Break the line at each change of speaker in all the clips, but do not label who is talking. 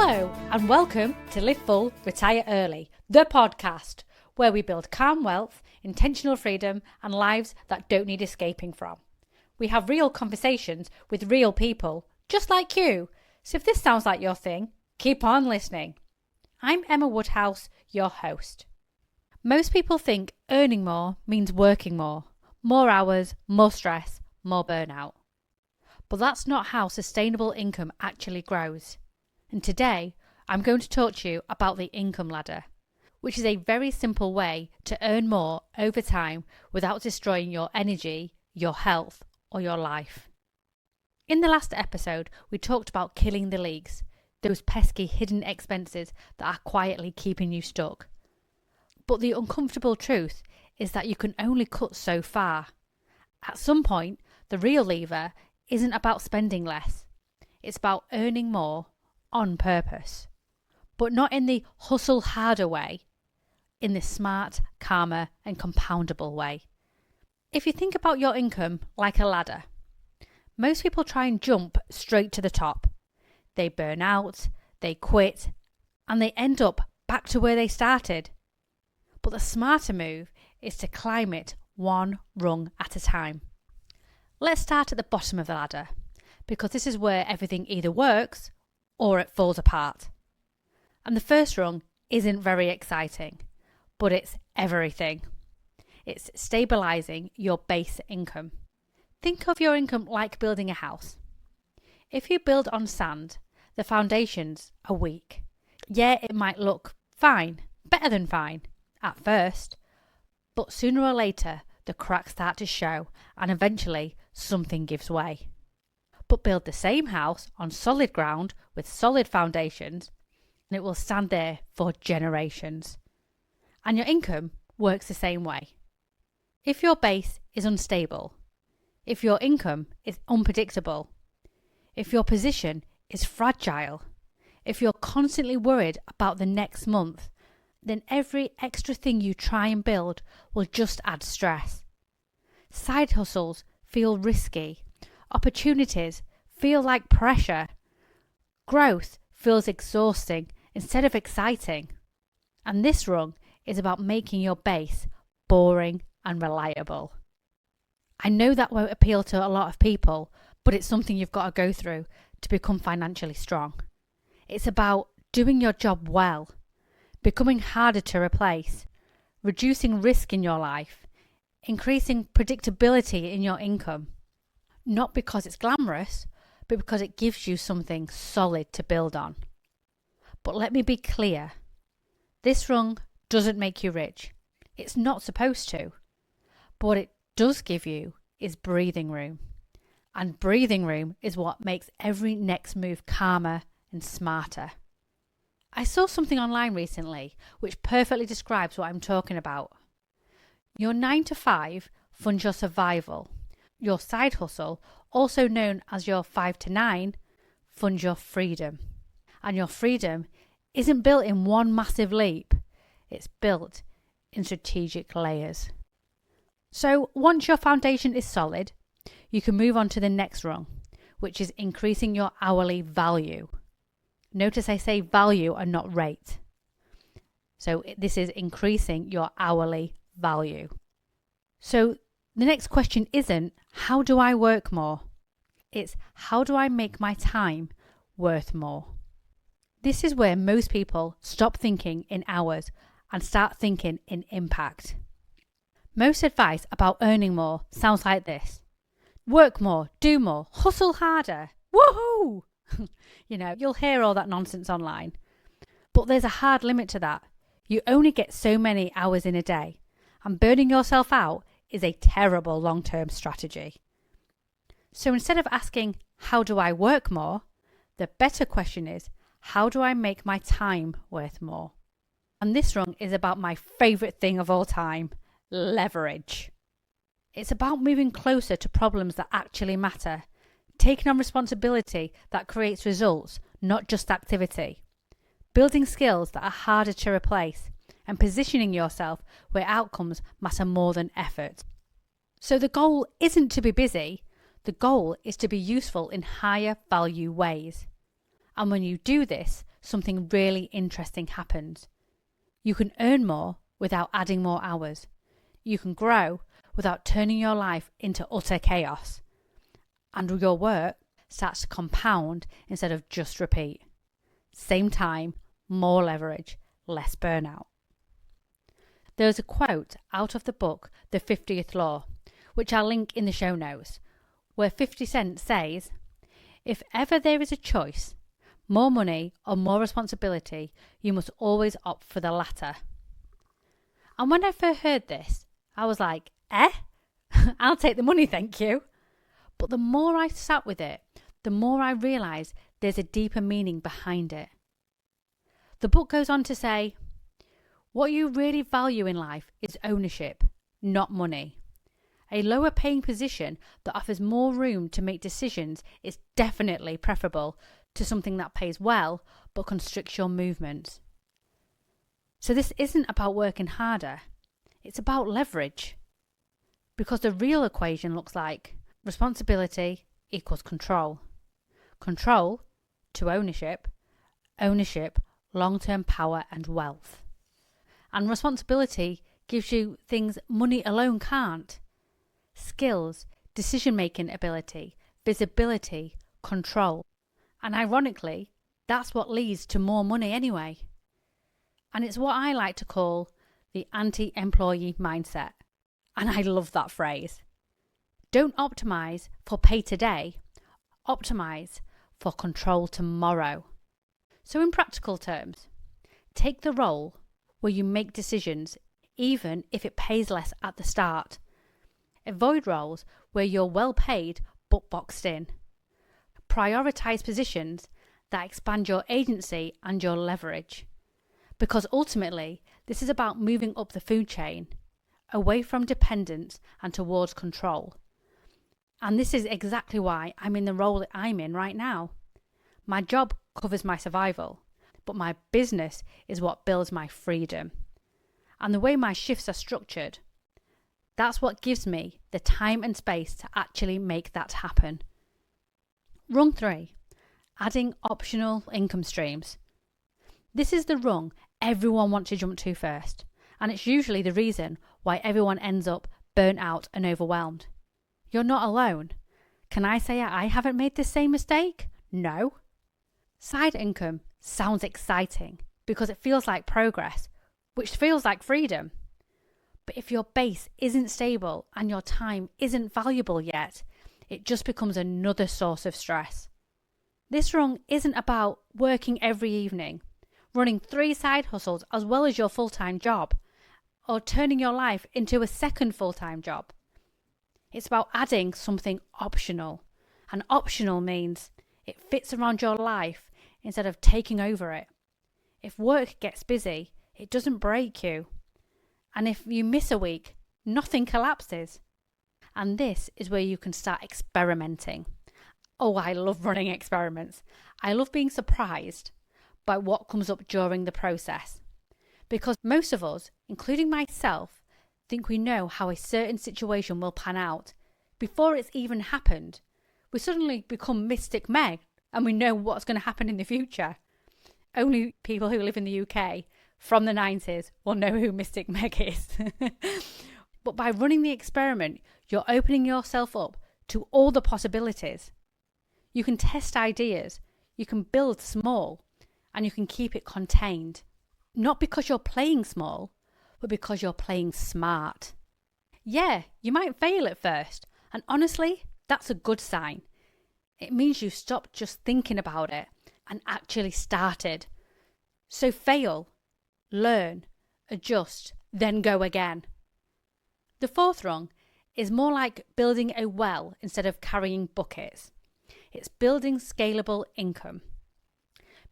Hello and welcome to Live Full, Retire Early, the podcast where we build calm wealth, intentional freedom and lives that don't need escaping from. We have real conversations with real people, just like you. So if this sounds like your thing, keep on listening. I'm Emma Woodhouse, your host. Most people think earning more means working more hours, more stress, more burnout. But that's not how sustainable income actually grows. And today, I'm going to talk to you about the income ladder, which is a very simple way to earn more over time without destroying your energy, your health, or your life. In the last episode, we talked about killing the leaks, those pesky hidden expenses that are quietly keeping you stuck. But the uncomfortable truth is that you can only cut so far. At some point, the real lever isn't about spending less. It's about earning more on purpose. But not in the hustle harder way, in the smart, calmer and compoundable way. If you think about your income like a ladder, most people try and jump straight to the top. They burn out, they quit, and they end up back to where they started. But the smarter move is to climb it one rung at a time. Let's start at the bottom of the ladder, because this is where everything either works or it falls apart. And the first rung isn't very exciting, but it's everything. It's stabilising your base income. Think of your income like building a house. If you build on sand, the foundations are weak. Yeah, it might look fine, better than fine, at first, but sooner or later the cracks start to show and eventually something gives way. But build the same house on solid ground with solid foundations and it will stand there for generations. And your income works the same way. If your base is unstable, if your income is unpredictable, if your position is fragile, if you're constantly worried about the next month, then every extra thing you try and build will just add stress. Side hustles feel risky. Opportunities feel like pressure. Growth feels exhausting instead of exciting. And this rung is about making your base boring and reliable. I know that won't appeal to a lot of people, but it's something you've got to go through to become financially strong. It's about doing your job well, becoming harder to replace, reducing risk in your life, increasing predictability in your income. Not because it's glamorous, but because it gives you something solid to build on. But let me be clear, this rung doesn't make you rich. It's not supposed to. But what it does give you is breathing room. And breathing room is what makes every next move calmer and smarter. I saw something online recently which perfectly describes what I'm talking about. Your 9 to 5 funds your survival. Your side hustle, also known as your 5 to 9, funds your freedom. And your freedom isn't built in one massive leap. It's built in strategic layers. So once your foundation is solid, you can move on to the next rung, which is increasing your hourly value. Notice I say value and not rate. So this is increasing your hourly value. So the next question isn't, how do I work more? It's, how do I make my time worth more? This is where most people stop thinking in hours and start thinking in impact. Most advice about earning more sounds like this. Work more, do more, hustle harder, woohoo! You'll hear all that nonsense online. But there's a hard limit to that. You only get so many hours in a day, and burning yourself out is a terrible long-term strategy. So instead of asking, how do I work more? The better question is, how do I make my time worth more? And this rung is about my favourite thing of all time, leverage. It's about moving closer to problems that actually matter, taking on responsibility that creates results, not just activity, building skills that are harder to replace, and positioning yourself where outcomes matter more than effort. So the goal isn't to be busy, the goal is to be useful in higher value ways. And when you do this, something really interesting happens. You can earn more without adding more hours. You can grow without turning your life into utter chaos. And your work starts to compound instead of just repeat. Same time, more leverage, less burnout. There's a quote out of the book, The 50th Law, which I'll link in the show notes, where 50 Cent says, "If ever there is a choice, more money or more responsibility, you must always opt for the latter." And when I first heard this, I was like, I'll take the money, thank you. But the more I sat with it, the more I realised there's a deeper meaning behind it. The book goes on to say, what you really value in life is ownership, not money. A lower paying position that offers more room to make decisions is definitely preferable to something that pays well but constricts your movements. So this isn't about working harder, it's about leverage. Because the real equation looks like responsibility equals control. Control to ownership, ownership, long-term power and wealth. And responsibility gives you things money alone can't. Skills, decision-making ability, visibility, control. And ironically, that's what leads to more money anyway. And it's what I like to call the anti-employee mindset. And I love that phrase. Don't optimize for pay today, optimize for control tomorrow. So in practical terms, take the role where you make decisions even if it pays less at the start. Avoid roles where you're well paid but boxed in. Prioritize positions that expand your agency and your leverage. Because ultimately, this is about moving up the food chain, away from dependence and towards control. And this is exactly why I'm in the role that I'm in right now. My job covers my survival, but my business is what builds my freedom. And the way my shifts are structured, that's what gives me the time and space to actually make that happen. Rung 3, adding optional income streams. This is the rung everyone wants to jump to first, and it's usually the reason why everyone ends up burnt out and overwhelmed. You're not alone. Can I say I haven't made the same mistake? No. Side income sounds exciting because it feels like progress, which feels like freedom. But if your base isn't stable and your time isn't valuable yet, it just becomes another source of stress. This rung isn't about working every evening, running 3 side hustles as well as your full-time job, or turning your life into a second full-time job. It's about adding something optional. And optional means it fits around your life instead of taking over it. If work gets busy, it doesn't break you. And if you miss a week, nothing collapses. And this is where you can start experimenting. Oh, I love running experiments. I love being surprised by what comes up during the process. Because most of us, including myself, think we know how a certain situation will pan out. Before it's even happened, we suddenly become Mystic Meg and we know what's going to happen in the future. Only people who live in the UK from the 90s will know who Mystic Meg is. But by running the experiment, you're opening yourself up to all the possibilities. You can test ideas, you can build small, and you can keep it contained. Not because you're playing small, but because you're playing smart. Yeah, you might fail at first, and honestly, that's a good sign. It means you stopped just thinking about it and actually started. So fail, learn, adjust, then go again. The 4th rung is more like building a well instead of carrying buckets. It's building scalable income.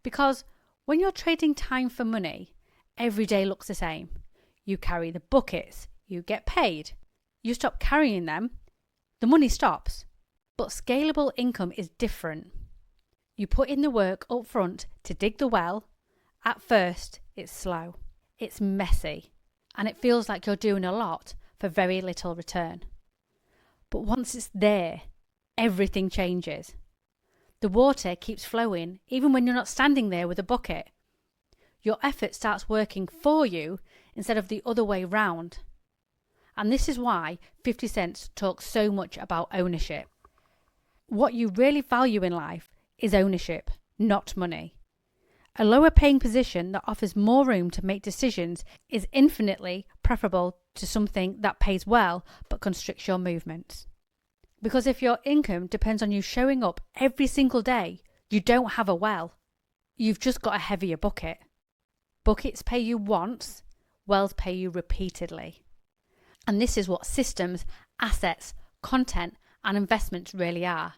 Because when you're trading time for money, every day looks the same. You carry the buckets, you get paid. You stop carrying them, the money stops. But scalable income is different. You put in the work up front to dig the well. At first, it's slow, it's messy, and it feels like you're doing a lot for very little return. But once it's there, everything changes. The water keeps flowing even when you're not standing there with a bucket. Your effort starts working for you instead of the other way round. And this is why 50 Cent talks so much about ownership. What you really value in life is ownership, not money. A lower paying position that offers more room to make decisions is infinitely preferable to something that pays well but constricts your movements. Because if your income depends on you showing up every single day, you don't have a well. You've just got a heavier bucket. Buckets pay you once, wells pay you repeatedly. And this is what systems, assets, content, and investments really are.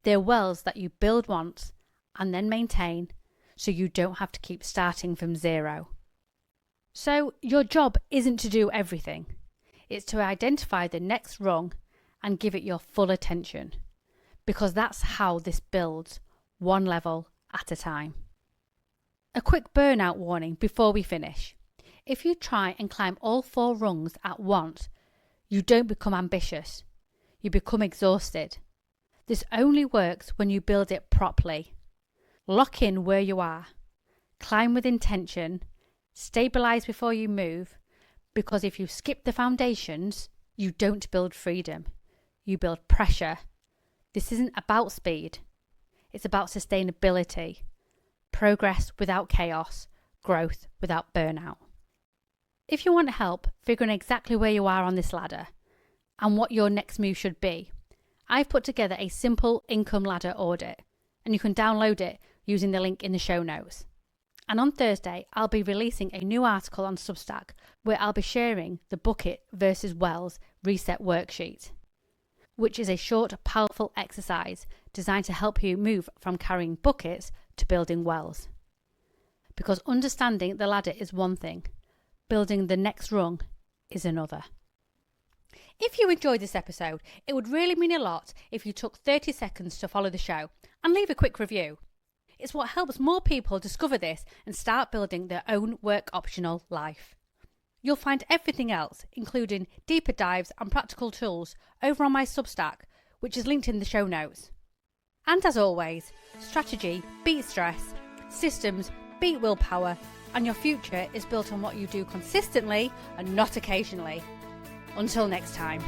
They're wells that you build once and then maintain so you don't have to keep starting from zero. So your job isn't to do everything. It's to identify the next rung and give it your full attention. Because that's how this builds, one level at a time. A quick burnout warning before we finish. If you try and climb all 4 rungs at once, you don't become ambitious. You become exhausted. This only works when you build it properly. Lock in where you are. Climb with intention. Stabilise before you move. Because if you skip the foundations, you don't build freedom. You build pressure. This isn't about speed. It's about sustainability. Progress without chaos. Growth without burnout. If you want help figuring exactly where you are on this ladder and what your next move should be, I've put together a simple income ladder audit, and you can download it using the link in the show notes. And on Thursday, I'll be releasing a new article on Substack where I'll be sharing the bucket versus wells reset worksheet, which is a short, powerful exercise designed to help you move from carrying buckets to building wells. Because understanding the ladder is one thing, building the next rung is another. If you enjoyed this episode, it would really mean a lot if you took 30 seconds to follow the show and leave a quick review. It's what helps more people discover this and start building their own work optional life. You'll find everything else, including deeper dives and practical tools, over on my Substack, which is linked in the show notes. And as always, strategy beats stress, systems beat willpower, and your future is built on what you do consistently and not occasionally. Until next time.